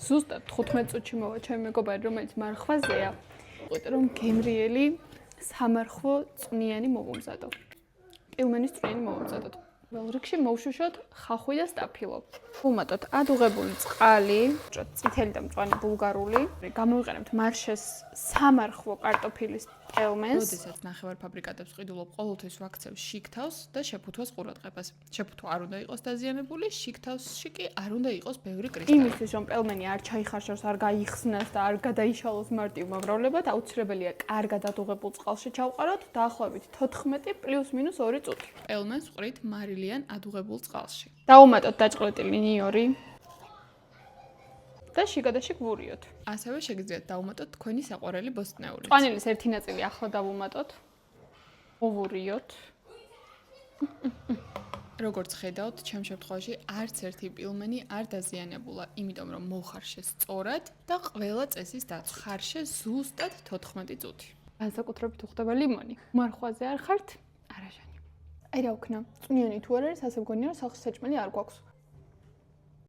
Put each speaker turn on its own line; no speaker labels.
ზუსტად 15 წუთში მოვა ჩემი მეგობარი, რომელიც მარხვაზეა. ვიტყვით რომ გემრიელი სამარხვა წვნიანი მოვუმზადო. პილმენის წვნიანი მოვუმზადოთ. ველურ რიგში მოვშუშოთ ხახვი და სტაფილო. ვუმატოთ ადუღებული წყალი, წითელი და მწვანე ბულგარული. გამოვიყენებთ მარშეს სამარხვო კარტოფილის პელმენს.
როდესაც ნახევარფაბრიკატებს ყიდულობ, ყოველთვის ვაქცევ შიგ-თავს და შეფუთვას ყურადღებას. შეფუთვა არ უნდა იყოს დაზიანებული, შიგ-თავში კი არ უნდა იყოს ბევრი კრისტალი.
იმისთვის რომ პელმენი არ ჩაიხარშოს, არ გაიხსნას და არ გადაიშალოს მარტივმა მრავლებლად, აუცილებელია კარგად ადუღებულ წყალში ჩავყაროთ დაახლოებით 14 + -2 წუთი.
პელმენს ვყრით მარილიან ადუღებულ წყალში.
დავუმატოთ დაჭყლეტილი ნიორი და შიგადაშიგ ვურიოთ.
ასევე შეგიძლიათ დავუმატოთ თქვენი საყვარელი ბოსტნეული.
წვანილის ერთი ნაწილი ახლა დავუმატოთ. მოვურიოთ.
როგორც ხედავთ, ჩემ შემთხვევაში არც ერთი პილმენი არ დაზიანებულა, იმიტომ რომ მოვხარშე სწორად და ყველა წესის დაცვა. ხარშე ზუსტად 14 წუთი.
განსაკუთრებით უხდება ლიმონი. მარხვაზე არ ხართ? არაჟანი. აი რა ვქნა, წვნიანი თუ არ არის, ასე მგონია რომ სახის საჭმელი არ გვაქვს.